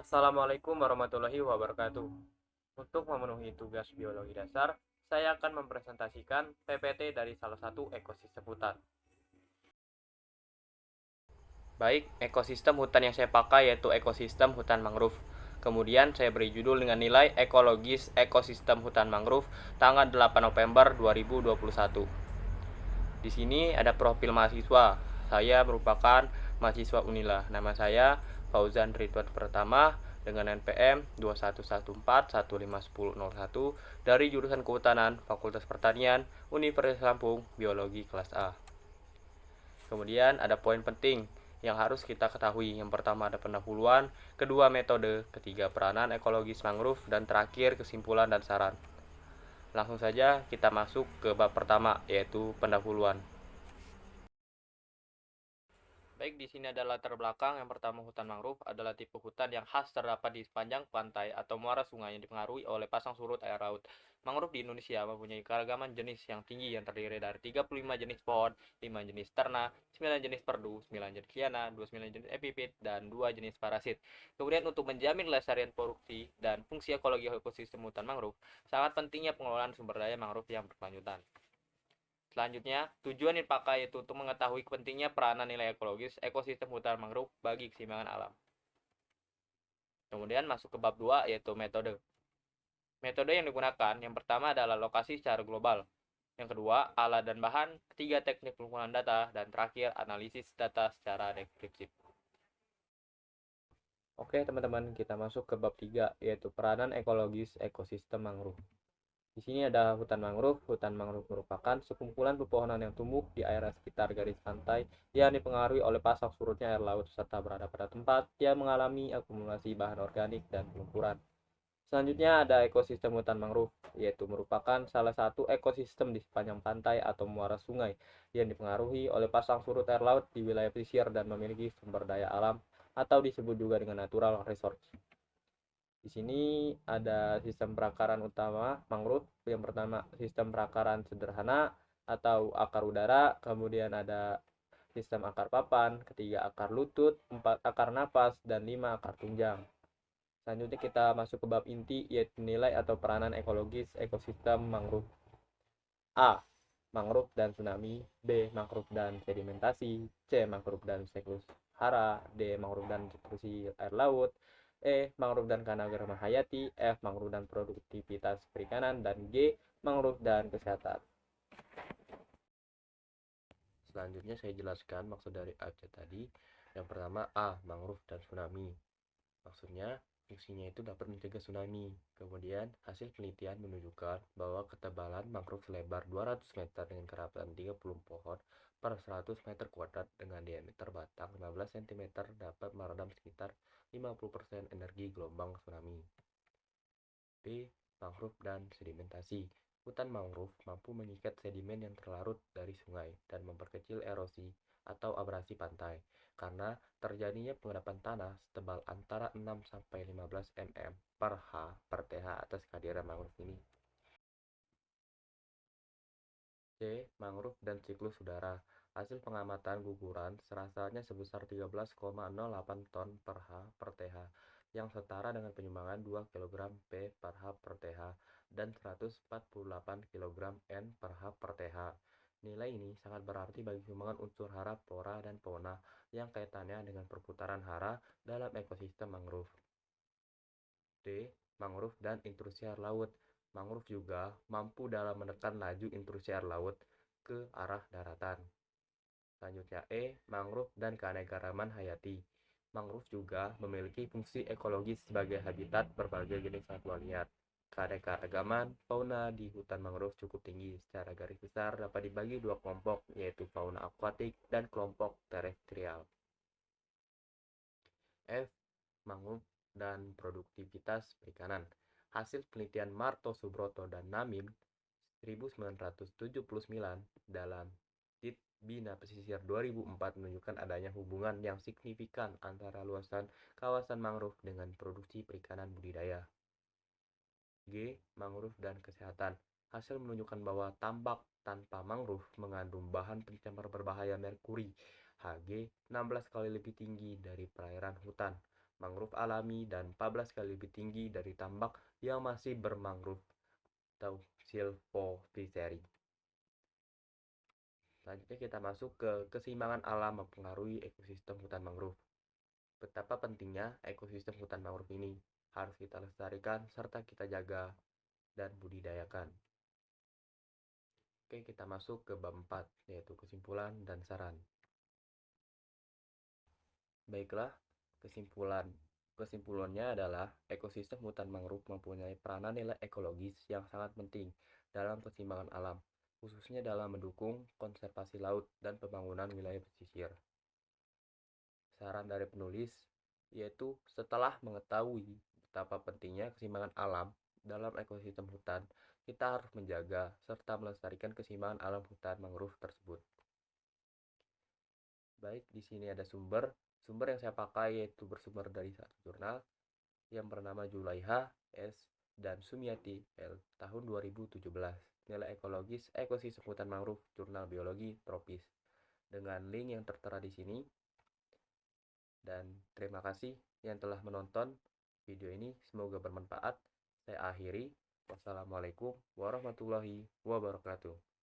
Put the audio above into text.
Assalamualaikum warahmatullahi wabarakatuh. Untuk memenuhi tugas biologi dasar, saya akan mempresentasikan PPT dari salah satu ekosistem hutan. Baik, ekosistem hutan yang saya pakai yaitu ekosistem hutan mangrove. Kemudian saya beri judul dengan nilai ekologis ekosistem hutan mangrove tanggal 8 November 2021. Di sini ada profil mahasiswa. Saya merupakan mahasiswa Unila. Nama saya Fauzan Ridwan Pertama dengan NPM 2114151001 dari jurusan Kehutanan Fakultas Pertanian Universitas Lampung Biologi kelas A. Kemudian ada poin penting yang harus kita ketahui. Yang pertama ada pendahuluan, kedua metode, ketiga peranan ekologis mangrove, dan terakhir kesimpulan dan saran. Langsung saja kita masuk ke bab pertama, yaitu pendahuluan. Baik, di sini ada latar belakang. Yang pertama, hutan mangrove adalah tipe hutan yang khas terdapat di sepanjang pantai atau muara sungai yang dipengaruhi oleh pasang surut air laut. Mangrove di Indonesia mempunyai keragaman jenis yang tinggi yang terdiri dari 35 jenis pohon, 5 jenis ternak, 9 jenis perdu, 9 jenis liana, 29 jenis epifit, dan 2 jenis parasit. Kemudian untuk menjamin kelestarian produksi dan fungsi ekologi ekosistem hutan mangrove, sangat pentingnya pengelolaan sumber daya mangrove yang berkelanjutan. Selanjutnya, tujuan yang dipakai itu untuk mengetahui pentingnya peranan nilai ekologis ekosistem hutan mangrove bagi keseimbangan alam. Kemudian masuk ke bab 2 yaitu metode. Metode yang digunakan yang pertama adalah lokasi secara global. Yang kedua, alat dan bahan, ketiga teknik pengumpulan data, dan terakhir analisis data secara deskriptif. Oke teman-teman, kita masuk ke bab 3 yaitu peranan ekologis ekosistem mangrove. Di sini ada hutan mangrove. Hutan mangrove merupakan sekumpulan pepohonan yang tumbuh di area sekitar garis pantai yang dipengaruhi oleh pasang surutnya air laut serta berada pada tempat yang mengalami akumulasi bahan organik dan pelumpuran. Selanjutnya ada ekosistem hutan mangrove, yaitu merupakan salah satu ekosistem di sepanjang pantai atau muara sungai yang dipengaruhi oleh pasang surut air laut di wilayah pesisir dan memiliki sumber daya alam atau disebut juga dengan natural resource. Di sini ada sistem perakaran utama mangrove. Yang pertama sistem perakaran sederhana atau akar udara, kemudian ada sistem akar papan, ketiga akar lutut, empat akar napas, dan lima akar tunjang. Selanjutnya kita masuk ke bab inti yaitu nilai atau peranan ekologis ekosistem mangrove. A. Mangrove dan tsunami. B. Mangrove dan sedimentasi. C. Mangrove dan siklus hara. D. Mangrove dan intrusi air laut. E. Mangrove dan keanekaragaman hayati. F. Mangrove dan produktivitas perikanan. Dan G. Mangrove dan kesehatan. Selanjutnya saya jelaskan maksud dari AC tadi. Yang pertama A. Mangrove dan tsunami. Maksudnya, fungsinya itu dapat mencegah tsunami. Kemudian, hasil penelitian menunjukkan bahwa ketebalan mangrove selebar 200 meter dengan kerapatan 30 pohon per 100 meter kuadrat dengan diameter batang 15 cm dapat meredam sekitar 50% energi gelombang tsunami. B. Mangrove dan sedimentasi. Hutan mangrove mampu mengikat sedimen yang terlarut dari sungai dan memperkecil erosi atau abrasi pantai karena terjadinya pengendapan tanah setebal antara 6-15 mm per H per TH atas kehadiran mangrove ini. C. Mangrove dan siklus udara. Hasil pengamatan guguran serasanya sebesar 13,08 ton per H per TH yang setara dengan penyumbangan 2 kg P per H per TH dan 148 kg N per H per TH. Nilai ini sangat berarti bagi sumbangan unsur hara, flora, dan fauna yang kaitannya dengan perputaran hara dalam ekosistem mangrove. D. Mangrove dan intrusi air laut. Mangrove juga mampu dalam menekan laju intrusi air laut ke arah daratan. Selanjutnya E. Mangrove dan keanekaragaman hayati. Mangrove juga memiliki fungsi ekologis sebagai habitat berbagai jenis satwa liar. Keanekaragaman fauna di hutan mangrove cukup tinggi. Secara garis besar dapat dibagi dua kelompok, yaitu fauna akuatik dan kelompok terestrial. F. Mangrove dan produktivitas perikanan. Hasil penelitian Marto Subroto dan Namin 1979 dalam Tit Bina Pesisir 2004 menunjukkan adanya hubungan yang signifikan antara luasan kawasan mangrove dengan produksi perikanan budidaya. G. Mangrove dan kesehatan. Hasil menunjukkan bahwa tambak tanpa mangrove mengandung bahan pencemar berbahaya merkuri Hg 16 kali lebih tinggi dari perairan hutan. mangrove alami dan 14 kali lebih tinggi dari tambak yang masih bermangrove atau silvophycery. Selanjutnya kita masuk ke keseimbangan alam mempengaruhi ekosistem hutan mangrove. Betapa pentingnya ekosistem hutan mangrove ini harus kita lestarikan serta kita jaga dan budidayakan. Oke, kita masuk ke bab 4, yaitu kesimpulan dan saran. Baiklah, kesimpulannya adalah ekosistem hutan mangrove mempunyai peranan nilai ekologis yang sangat penting dalam keseimbangan alam, khususnya dalam mendukung konservasi laut dan pembangunan wilayah pesisir. Saran dari penulis yaitu setelah mengetahui betapa pentingnya keseimbangan alam dalam ekosistem hutan, kita harus menjaga serta melestarikan keseimbangan alam hutan mangrove tersebut. Baik, di sini ada sumber yang saya pakai yaitu bersumber dari satu jurnal yang bernama Julaiha S. dan Sumiati L. tahun 2017. Nilai ekologis ekosistem hutan mangrove, jurnal biologi tropis. Dengan link yang tertera di sini. Dan terima kasih yang telah menonton video ini, semoga bermanfaat. Saya akhiri. Wassalamualaikum warahmatullahi wabarakatuh.